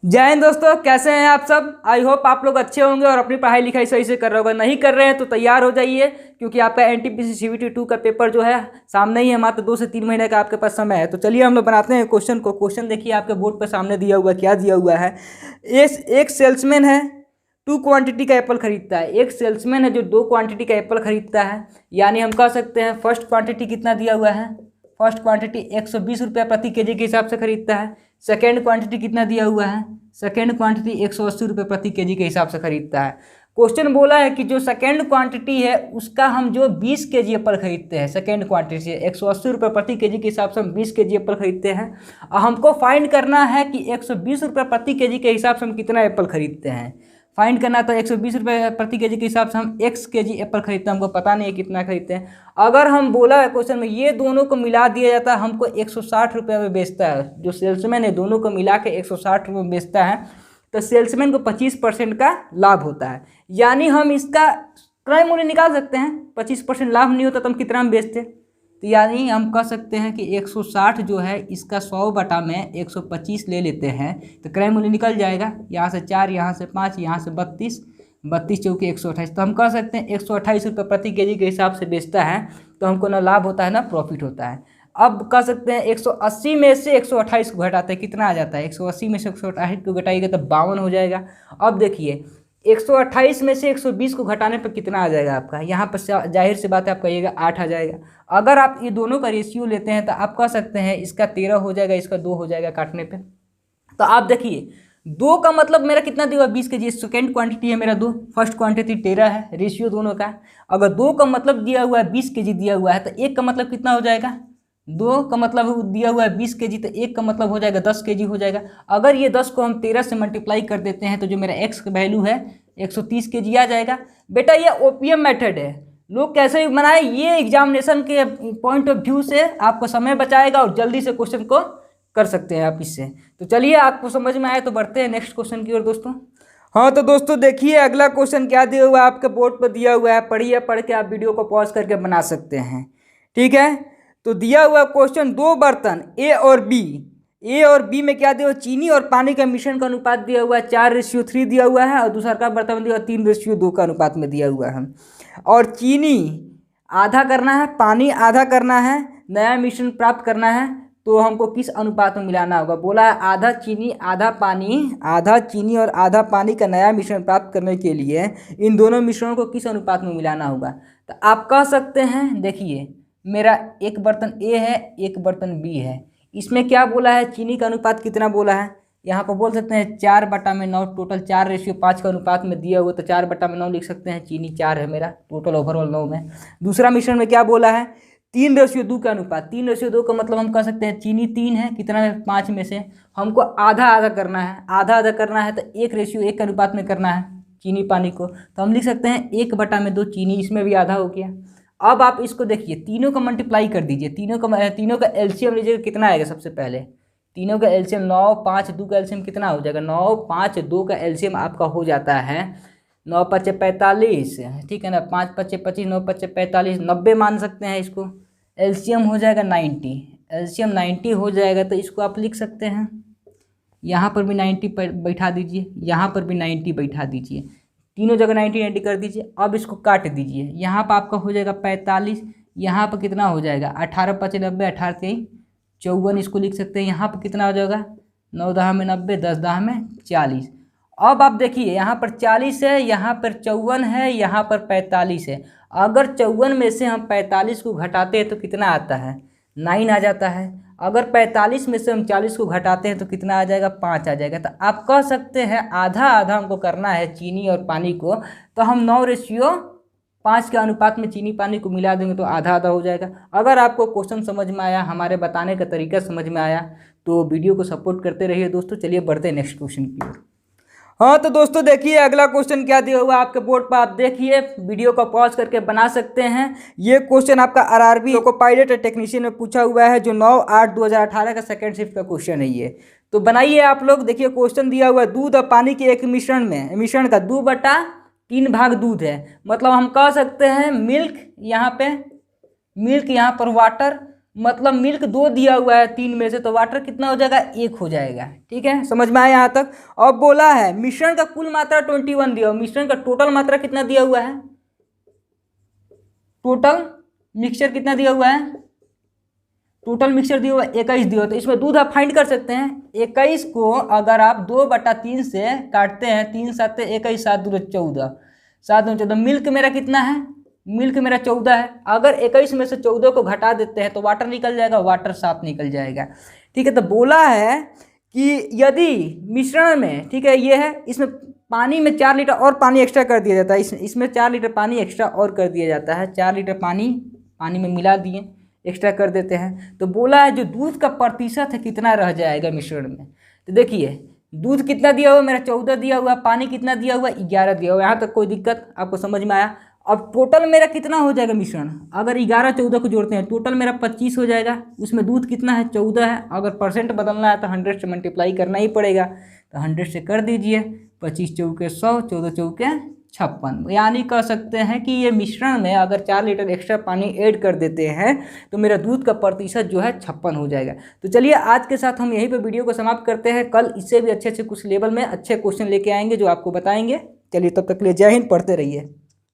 जय हिंद दोस्तों, कैसे हैं आप सब। आई होप आप लोग अच्छे होंगे और अपनी पढ़ाई लिखाई सही से कर रहे होंगे। नहीं कर रहे हैं तो तैयार हो जाइए, क्योंकि आपका एनटीपीसी सीवीटी 2 का पेपर जो है सामने ही है। मात्र 2 से 3 महीने का आपके पास समय है। तो चलिए हम लोग बनाते हैं क्वेश्चन को। क्वेश्चन देखिए आपके बोर्ड पर सामने दिया हुआ, क्या दिया हुआ है। एक सेल्समैन है, 2 क्वांटिटी का एप्पल खरीदता है। एक सेल्समैन है जो 2 क्वांटिटी का एप्पल खरीदता है। यानी हम कह सकते हैं फर्स्ट क्वांटिटी कितना दिया हुआ है। फर्स्ट क्वांटिटी 120 रुपये प्रति केजी के हिसाब से खरीदता है। सेकेंड क्वांटिटी कितना दिया हुआ है। सेकेंड क्वांटिटी 180 रुपये प्रति केजी के हिसाब से खरीदता है। क्वेश्चन बोला है कि जो सेकेंड क्वांटिटी है उसका हम जो 20 केजी एप्पल खरीदते हैं, सेकेंड क्वांटिटी से 180 रुपये प्रति केजी के हिसाब से हम 20 केजी एप्पल खरीदते हैं। और हमको फाइंड करना है कि 120 रुपये प्रति केजी के हिसाब से हम कितना एप्पल खरीदते हैं। फाइंड करना तो 120 रुपये प्रति केजी के हिसाब से हम x केजी एप्पल खरीदते हैं। हमको पता नहीं है कितना खरीदते हैं। अगर हम बोला है क्वेश्चन में ये दोनों को मिला दिया जाता है, हमको 160 रुपये में बेचता है। जो सेल्समैन है दोनों को मिला के 160 रुपये में बेचता है, तो सेल्समैन को 25% का लाभ होता है। यानी हम इसका क्रय मूल्य निकाल सकते हैं। 25% लाभ नहीं होता तो हम कितना में बेचते। तो यानी हम कह सकते हैं कि 160 जो है इसका 100 बटा में 125 ले लेते हैं तो क्रय मूल्य निकल जाएगा। यहाँ से 4, यहाँ से 5, यहाँ से 32, 32 चौके 128। तो हम कह सकते हैं 128 रुपये प्रति केजी के हिसाब से बेचता है, तो हमको ना लाभ होता है ना प्रॉफिट होता है। अब कह सकते हैं 180 में से 128 को घटाते हैं, कितना आ जाता है। 180 में से 128 को घटाइएगा तो 52 हो जाएगा। अब देखिए 128 में से 120 को घटाने पर कितना आ जाएगा आपका। यहाँ पर जाहिर सी बात है आप कहिएगा 8 आ जाएगा। अगर आप ये दोनों का रेशियो लेते हैं तो आप कह सकते हैं इसका 13 हो जाएगा, इसका 2 हो जाएगा काटने पे। तो आप देखिए 2 का मतलब मेरा कितना दिया हुआ 20 केजी। सेकेंड क्वांटिटी है मेरा 2, फर्स्ट क्वांटिटी 13 है, रेशियो दोनों का। अगर 2 का मतलब दिया हुआ है 20 केजी दिया हुआ है तो 1 का मतलब कितना हो जाएगा। 2 का मतलब दिया हुआ है 20 केजी, तो 1 का मतलब हो जाएगा 10 केजी हो जाएगा। अगर ये 10 को हम 13 से मल्टीप्लाई कर देते हैं तो जो मेरा x का वैल्यू है 130 केजी आ जाएगा। बेटा ये ओपीएम मेथड है, लोग कैसे भी बनाए, ये एग्जामिनेशन के पॉइंट ऑफ व्यू से आपको समय बचाएगा और जल्दी से क्वेश्चन को कर सकते हैं आप इससे। तो चलिए आपको समझ में आए तो बढ़ते हैं नेक्स्ट क्वेश्चन की ओर दोस्तों। हाँ तो दोस्तों देखिए अगला क्वेश्चन क्या दिया हुआ है, आपके बोर्ड पर दिया हुआ है। पढ़िए, पढ़ के आप वीडियो को पॉज करके बना सकते हैं, ठीक है। तो दिया हुआ क्वेश्चन 2 बर्तन ए और बी में क्या दिया हुआ, चीनी और पानी का मिश्रण का अनुपात दिया हुआ है 4:3 दिया हुआ है। और दूसरा का बर्तन में दिया हुआ 3:2 का अनुपात में दिया हुआ है। और चीनी आधा करना है, पानी आधा करना है, नया मिश्रण प्राप्त करना है। तो हमको किस अनुपात में मिलाना होगा। बोला है आधा चीनी आधा पानी, आधा चीनी और आधा पानी का नया मिश्रण प्राप्त करने के लिए इन दोनों मिश्रणों को किस अनुपात में मिलाना होगा। तो आप कह सकते हैं देखिए मेरा एक बर्तन ए है, एक बर्तन बी है। इसमें क्या बोला है, चीनी का अनुपात कितना बोला है। यहाँ पर बोल सकते हैं 4/9, टोटल 4:5 का अनुपात में दिया हुआ, तो 4/9 लिख सकते हैं। चीनी 4 है मेरा, टोटल ओवरऑल 9 में। दूसरा मिश्रण में क्या बोला है, 3:2 का अनुपात। 3:2 का मतलब हम कह सकते हैं चीनी 3 है, कितना है 5 में से हमको आधा आधा करना है। आधा आधा करना है तो 1:1 के अनुपात में करना है चीनी पानी को। तो हम लिख सकते हैं 1/2 चीनी, इसमें भी आधा हो गया। अब आप इसको देखिए, तीनों का मल्टीप्लाई कर दीजिए। तीनों का एलसीएम लीजिएगा, कितना आएगा। सबसे पहले तीनों का एलसीएम 9, 5, 2 का एलसीएम कितना हो जाएगा। 9, 5, 2 का एलसीएम आपका हो जाता है 9 × 5 = 45, ठीक है ना। 5 × 5 = 25, 9 × 5 = 45, 90 मान सकते हैं इसको। एलसीएम हो जाएगा 90, एलसीएम 90 हो जाएगा। तो इसको आप लिख सकते हैं, यहाँ पर भी 90 पर बैठा दीजिए, यहाँ पर भी 90 बैठा दीजिए, तीनों जगह 90 कर दीजिए। अब इसको काट दीजिए, यहाँ पर आपका हो जाएगा 45, यहाँ पर कितना हो जाएगा 18 × 5 = 90, 18 × 3 = 54, इसको लिख सकते हैं। यहाँ पर कितना हो जाएगा 9 × 10 = 90, 10 × 10 = 40। अब आप देखिए यहाँ पर 40 है, यहाँ पर 54 है, यहाँ पर 45 है। अगर 54 में से हम 45 को घटाते हैं तो कितना आता है, 9 आ जाता है। अगर 45 में से हम 40 को घटाते हैं तो कितना आ जाएगा, 5 आ जाएगा। तो आप कह सकते हैं आधा आधा हमको करना है चीनी और पानी को, तो हम 9:5 के अनुपात में चीनी पानी को मिला देंगे तो आधा आधा हो जाएगा। अगर आपको क्वेश्चन समझ में आया, हमारे बताने का तरीका समझ में आया, तो वीडियो को सपोर्ट करते रहिए दोस्तों। चलिए बढ़ते हैं नेक्स्ट क्वेश्चन की ओर। हाँ तो दोस्तों देखिए अगला क्वेश्चन क्या दिया हुआ है आपके बोर्ड पर। आप देखिए, वीडियो को पॉज करके बना सकते हैं। ये क्वेश्चन आपका आरआरबी लोको पायलट टेक्नीशियन में पूछा हुआ है, जो 9/8/2018 का सेकंड शिफ्ट का क्वेश्चन है ये। तो बनाइए आप लोग। देखिए क्वेश्चन दिया हुआ है, दूध और पानी के एक मिश्रण का 2/3 भाग दूध है। मतलब हम कह सकते हैं मिल्क यहाँ पर वाटर, मतलब मिल्क 2 दिया हुआ है 3 में से, तो वाटर कितना हो जाएगा, 1 हो जाएगा। ठीक है, समझ में आया यहाँ तक। अब बोला है मिश्रण का कुल मात्रा 21 दिया हुआ, मिश्रण का टोटल मात्रा कितना दिया हुआ है, टोटल मिक्सचर कितना दिया हुआ है, टोटल मिक्सचर दिया हुआ 21 दिया हुआ। तो इसमें दूध आप फाइंड कर सकते हैं। 21 को अगर आप 2/3 से काटते हैं, 3 7 21, 7 दूर 14, 7 दूर 14, मिल्क मेरा कितना है, मिल्क मेरा 14 है। अगर 21 में से 14 को घटा देते हैं तो वाटर निकल जाएगा, वाटर 7 निकल जाएगा। ठीक है, तो बोला है कि यदि मिश्रण में, ठीक है ये है, इसमें पानी में 4 लीटर और पानी एक्स्ट्रा कर दिया जाता है, इसमें 4 लीटर पानी एक्स्ट्रा और कर दिया जाता है, 4 लीटर पानी में मिला दिए, एक्स्ट्रा कर देते हैं। तो बोला है जो दूध का प्रतिशत है कितना रह जाएगा मिश्रण में। तो देखिए दूध कितना दिया हुआ मेरा, 14 दिया हुआ, पानी कितना दिया हुआ, 11 दिया हुआ। यहाँ तक कोई दिक्कत आपको समझ में आया। अब टोटल मेरा कितना हो जाएगा मिश्रण, अगर 11 14 को जोड़ते हैं टोटल मेरा 25 हो जाएगा। उसमें दूध कितना है, 14 है। अगर परसेंट बदलना है तो 100 से मल्टीप्लाई करना ही पड़ेगा, तो 100 से कर दीजिए, 25 चौके 100, 14 चौके 56। यानी कह सकते हैं कि ये मिश्रण में अगर 4 लीटर एक्स्ट्रा पानी ऐड कर देते हैं तो मेरा दूध का प्रतिशत जो है 56 हो जाएगा। तो चलिए आज के साथ हम यहीं पे वीडियो को समाप्त करते हैं। कल इससे भी अच्छे कुछ लेवल में अच्छे क्वेश्चन लेके आएंगे जो आपको बताएंगे। चलिए तब तक के लिए जय हिंद, पढ़ते रहिए।